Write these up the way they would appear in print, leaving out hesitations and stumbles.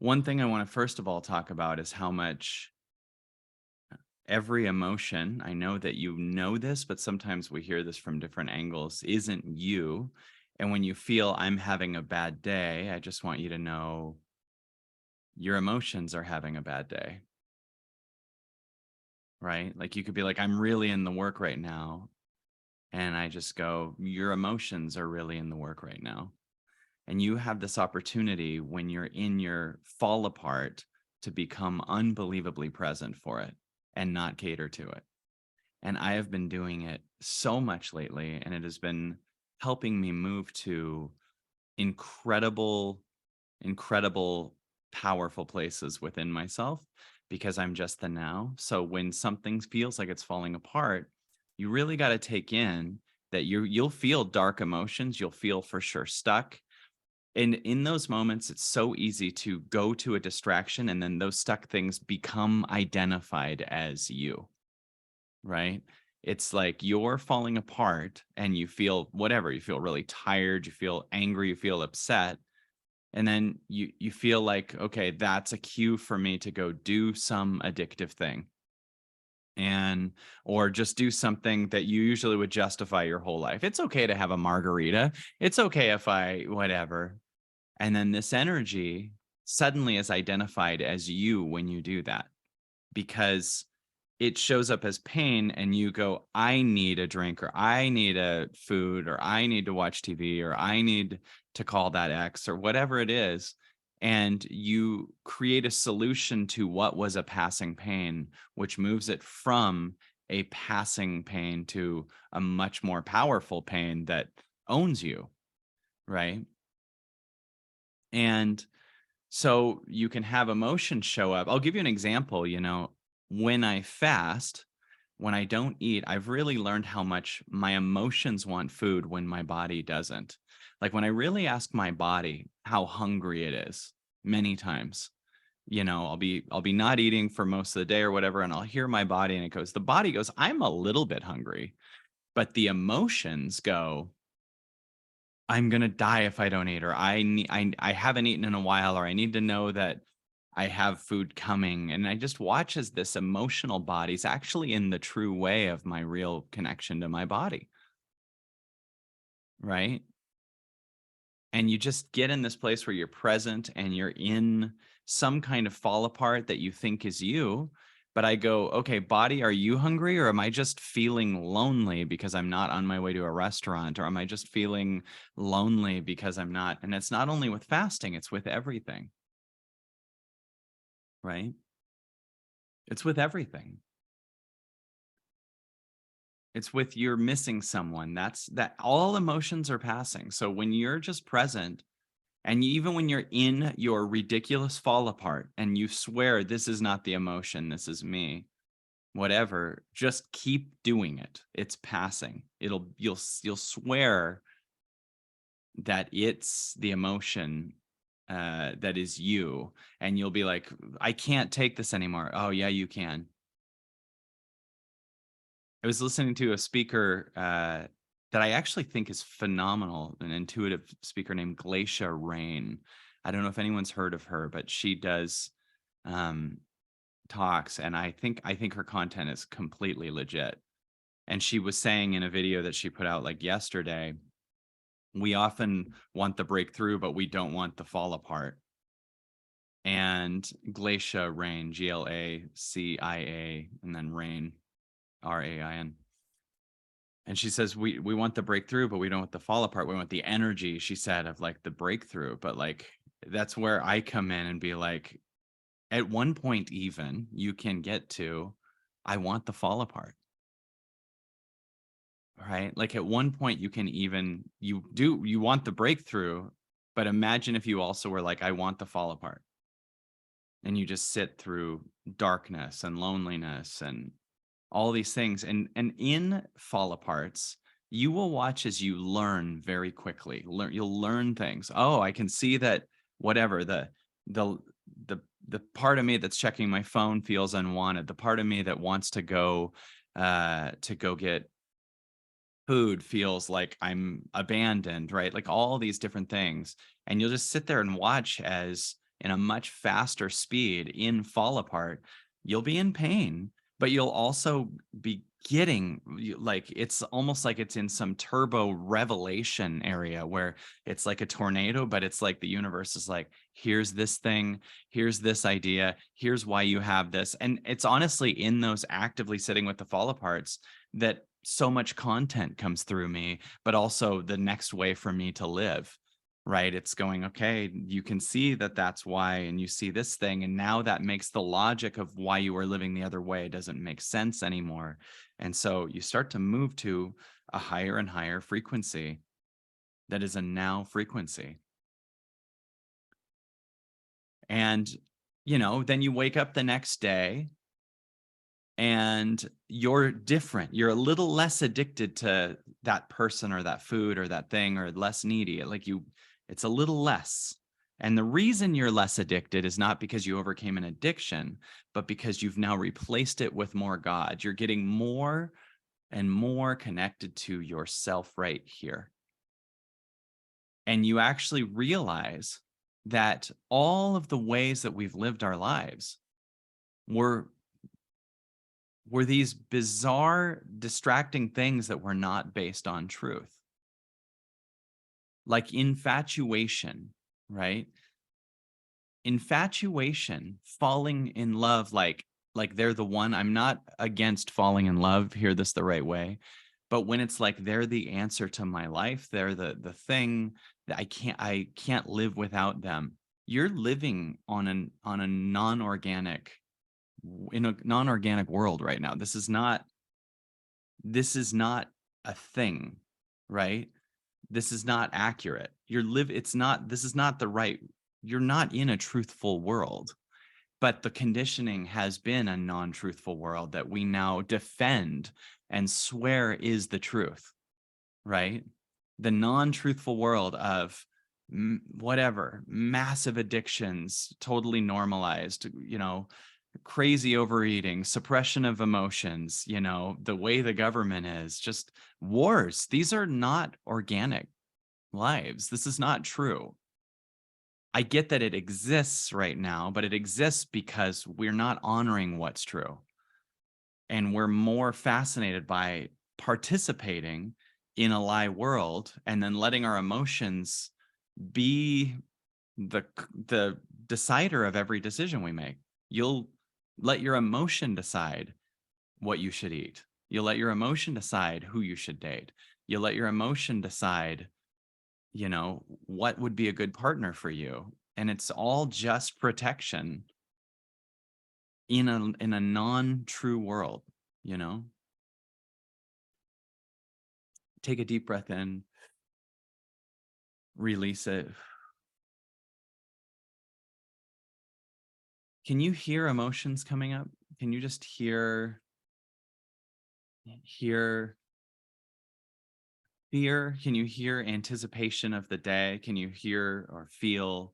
one thing I want to first of all talk about is how much every emotion, I know that you know this, but sometimes we hear this from different angles, isn't you. And when you feel I'm having a bad day, I just want you to know your emotions are having a bad day, right? Like you could be like, I'm really in the work right now. And I just go, your emotions are really in the work right now. And you have this opportunity when you're in your fall apart to become unbelievably present for it and not cater to it. And I have been doing it so much lately, and it has been helping me move to incredible, incredible, powerful places within myself because I'm just the now. So when something feels like it's falling apart, you really got to take in that you'll feel dark emotions, you'll feel for sure stuck. And in those moments, it's so easy to go to a distraction and then those stuck things become identified as you, right? It's like you're falling apart and you feel whatever, you feel really tired, you feel angry, you feel upset. And then you feel like, okay, that's a cue for me to go do some addictive thing. And or just do something that you usually would justify your whole life. It's okay to have a margarita. It's okay if I whatever. And then this energy suddenly is identified as you when you do that because it shows up as pain and you go, I need a drink or I need a food or I need to watch TV or I need to call that ex or whatever it is. And you create a solution to what was a passing pain, which moves it from a passing pain to a much more powerful pain that owns you. Right. And so you can have emotions show up. I'll give you an example. When I fast, when I don't eat, I've really learned how much my emotions want food when my body doesn't. Like when I really ask my body how hungry it is, many times, I'll be not eating for most of the day or whatever, and I'll hear my body and the body goes, I'm a little bit hungry, but the emotions go, I'm gonna die if I don't eat, or I haven't eaten in a while, or I need to know that I have food coming. And I just watch as this emotional body's actually in the true way of my real connection to my body, right? And you just get in this place where you're present and you're in some kind of fall apart that you think is you. But I go, okay, body, are you hungry? Or am I just feeling lonely because I'm not on my way to a restaurant? Or am I just feeling lonely because I'm not? And it's not only with fasting, it's with everything, right? It's with everything. It's with you're missing someone. That's that all emotions are passing. So when you're just present, and even when you're in your ridiculous fall apart and you swear this is not the emotion, this is me, whatever, just keep doing it. It's passing. You'll swear that it's the emotion that is you, and you'll be like, I can't take this anymore. Oh yeah, you can. I was listening to a speaker that I actually think is phenomenal, an intuitive speaker named Glacia Rain. I don't know if anyone's heard of her, but she does um, talks, and I think her content is completely legit. And she was saying in a video that she put out like yesterday, we often want the breakthrough, but we don't want the fall apart. And Glacia Rain, Glacia, and then Rain, Rain. And she says, we want the breakthrough, but we don't want the fall apart. We want the energy, she said, of like the breakthrough. But like that's where I come in and be like, at one point, even you can get to, I want the fall apart. Right. Like at one point you can even you want the breakthrough, but imagine if you also were like, I want the fall apart. And you just sit through darkness and loneliness and all these things, and in fall aparts you will watch as you learn very quickly. You'll learn things. Oh, I can see that whatever the the the part of me that's checking my phone feels unwanted. The part of me that wants to go get food feels like I'm abandoned, right? Like all these different things. And you'll just sit there and watch as in a much faster speed in fall apart, you'll be in pain, but you'll also be getting like it's almost like it's in some turbo revelation area where it's like a tornado, but it's like the universe is like, here's this thing, here's this idea, here's why you have this. And it's honestly in those actively sitting with the fall aparts that so much content comes through me, but also the next way for me to live, right? It's going, okay, you can see that that's why, and you see this thing, and now that makes the logic of why you were living the other way doesn't make sense anymore. And so you start to move to a higher and higher frequency that is a now frequency. And, then you wake up the next day and you're different. You're a little less addicted to that person or that food or that thing, or less needy. It's a little less. And the reason you're less addicted is not because you overcame an addiction, but because you've now replaced it with more God. You're getting more and more connected to yourself right here. And you actually realize that all of the ways that we've lived our lives were these bizarre, distracting things that were not based on truth. Like infatuation, right? Infatuation, falling in love, like they're the one. I'm not against falling in love, hear this the right way. But when it's like they're the answer to my life, they're the thing that I can't live without them. You're living on a non-organic in a non-organic world right now. This is not a thing, right? This is not accurate. This is not the right, you're not in a truthful world, but the conditioning has been a non-truthful world that we now defend and swear is the truth, right? The non-truthful world of whatever, massive addictions, totally normalized, crazy overeating, suppression of emotions, the way the government is, just wars. These are not organic lives. This is not true. I get that it exists right now, but it exists because we're not honoring what's true. And we're more fascinated by participating in a lie world and then letting our emotions be the decider of every decision we make. You'll let your emotion decide what you should eat. You'll let your emotion decide who you should date. You'll let your emotion decide, what would be a good partner for you. And it's all just protection in a non-true world, Take a deep breath in, release it. Can you hear emotions coming up? Can you just hear fear? Can you hear anticipation of the day? Can you hear or feel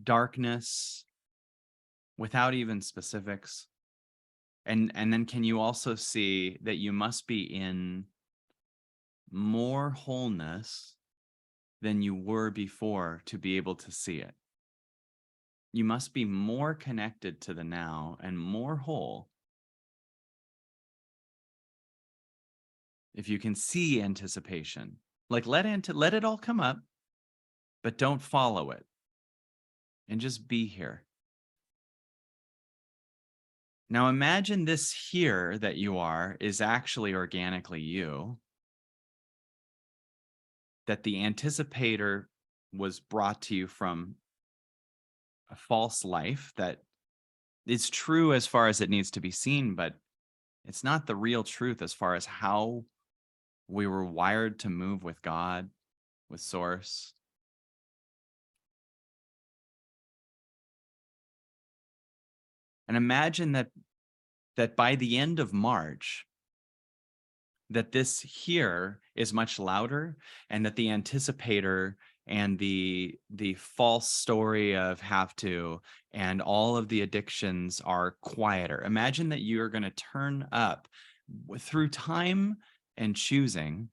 darkness without even specifics? And then can you also see that you must be in more wholeness than you were before to be able to see it? You must be more connected to the now and more whole. If you can see anticipation, like let it all come up, but don't follow it, and just be here. Now imagine this here that you are is actually organically you, that the anticipator was brought to you from a false life that is true as far as it needs to be seen, but it's not the real truth as far as how we were wired to move with God, with Source. And imagine that by the end of March, that this here is much louder, and that the anticipator and the false story of have to and all of the addictions are quieter. Imagine that you're going to turn up through time and choosing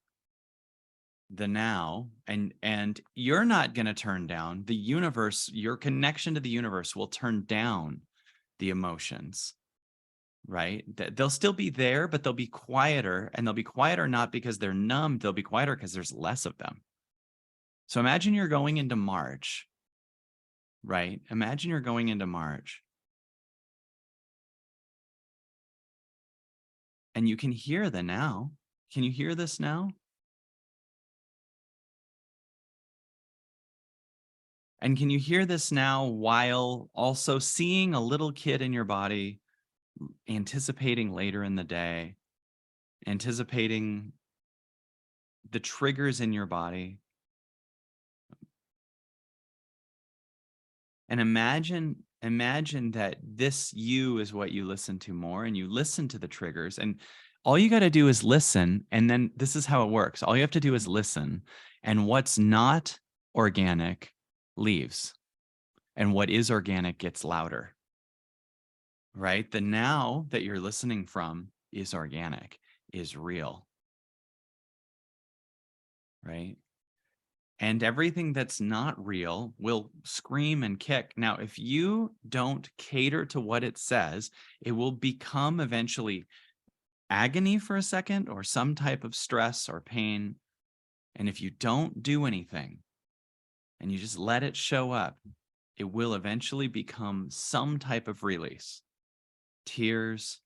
the now, and you're not going to turn down the universe. Your connection to the universe will turn down the emotions, right? They'll still be there, but they'll be quieter, and they'll be quieter not because they're numb. They'll be quieter because there's less of them. So imagine you're going into March, right? Imagine you're going into March and you can hear the now. Can you hear this now? And can you hear this now while also seeing a little kid in your body, anticipating later in the day, anticipating the triggers in your body? And imagine that this you is what you listen to more, and you listen to the triggers, and all you got to do is listen. And then this is how it works. All you have to do is listen, and what's not organic leaves, and what is organic gets louder, right? The now that you're listening from is organic, is real, right? And everything that's not real will scream and kick. Now, if you don't cater to what it says, it will become eventually agony for a second, or some type of stress or pain. And if you don't do anything and you just let it show up, it will eventually become some type of release. Tears,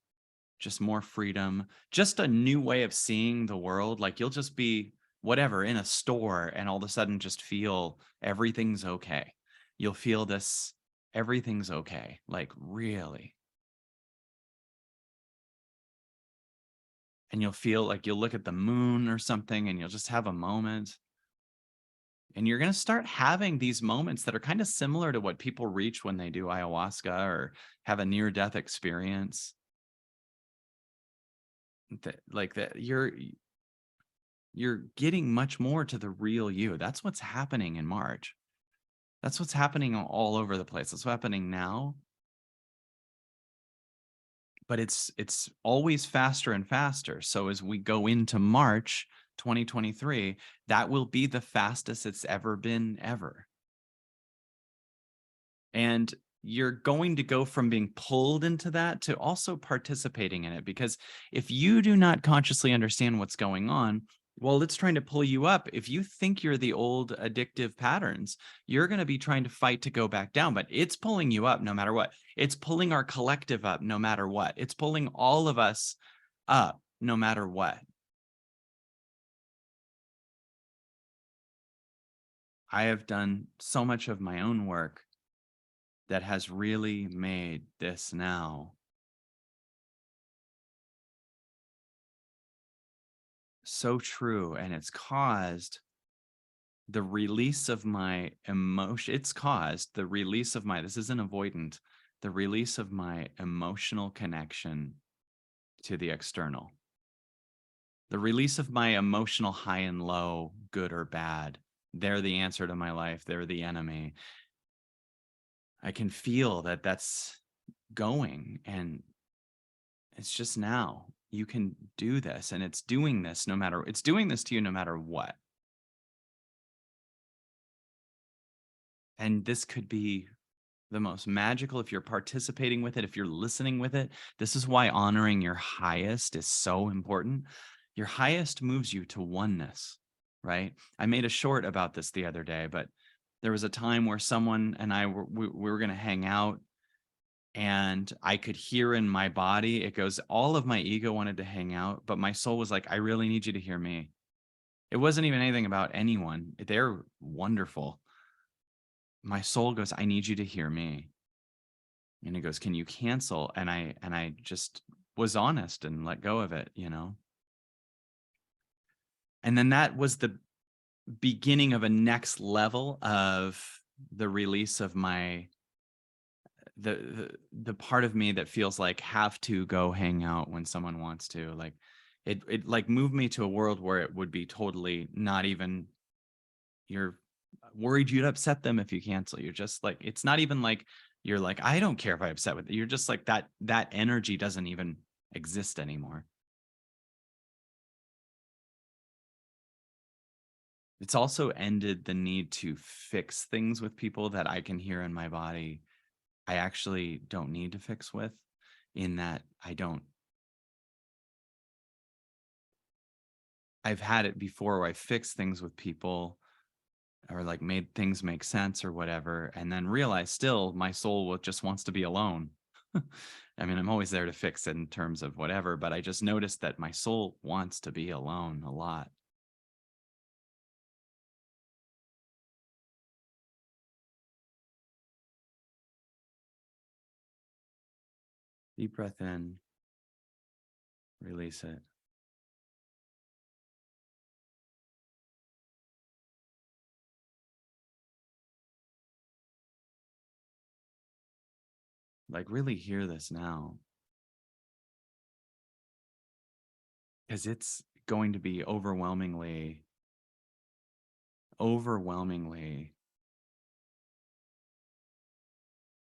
just more freedom, just a new way of seeing the world. Like you'll just be whatever in a store and all of a sudden just feel everything's okay. You'll feel this, everything's okay, like really. And you'll feel like you'll look at the moon or something and you'll just have a moment. And you're going to start having these moments that are kind of similar to what people reach when they do ayahuasca or have a near-death experience. That you're getting much more to the real you. That's what's happening in March. That's what's happening all over the place. That's what's happening now. But it's always faster and faster. So as we go into March 2023, that will be the fastest it's ever been ever. And you're going to go from being pulled into that to also participating in it. Because if you do not consciously understand what's going on, well, it's trying to pull you up. If you think you're the old addictive patterns, you're going to be trying to fight to go back down, but it's pulling you up no matter what. It's pulling our collective up no matter what. It's pulling all of us up no matter what. I have done so much of my own work that has really made this now so true. And it's caused the release of my emotion. It's caused the release of my, this isn't avoidant, the release of my emotional connection to the external, the release of my emotional high and low, good or bad. They're the answer to my life. They're the enemy. I can feel that that's going, and it's just now you can do this, and it's doing this no matter, it's doing this to you no matter what. And this could be the most magical if you're participating with it, if you're listening with it. This is why honoring your highest is so important. Your highest moves you to oneness, right? I made a short about this the other day, but there was a time where someone and I we were going to hang out, and I could hear in my body, it goes, all of my ego wanted to hang out, but my soul was like, I really need you to hear me. It wasn't even anything about anyone. They're wonderful. My soul goes, I need you to hear me. And he goes, can you cancel? And I just was honest and let go of it, you know? And then that was the beginning of a next level of the release of my, the part of me that feels like have to go hang out when someone wants to. Like it like moved me to a world where it would be totally not even, you're worried you'd upset them if you cancel. You're just like, it's not even like you're like, I don't care if I upset with it. You're just like that energy doesn't even exist anymore. It's also ended the need to fix things with people that I can hear in my body I actually don't need to fix with, in that I've had it before where I fixed things with people or like made things make sense or whatever, and then realize still my soul just wants to be alone. I mean, I'm always there to fix it in terms of whatever, but I just noticed that my soul wants to be alone a lot. Deep breath in, release it. Like, really hear this now because it's going to be overwhelmingly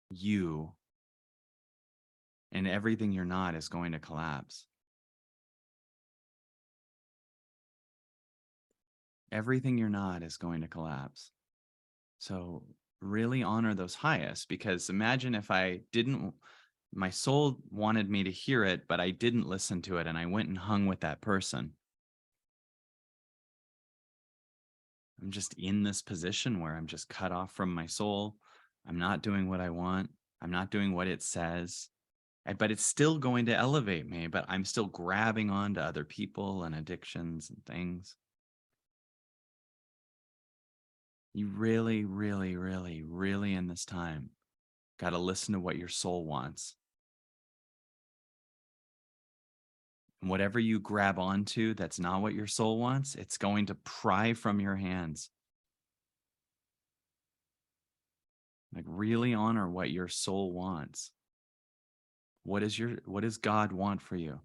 you, and everything you're not is going to collapse. Everything you're not is going to collapse. So really honor those highest, because imagine if I didn't, my soul wanted me to hear it, but I didn't listen to it and I went and hung with that person. I'm just in this position where I'm just cut off from my soul. I'm not doing what I want. I'm not doing what it says. But it's still going to elevate me, but I'm still grabbing on to other people and addictions and things. You really, really, really, really in this time got to listen to what your soul wants. And whatever you grab onto that's not what your soul wants, it's going to pry from your hands. Like, really honor what your soul wants. What does God want for you?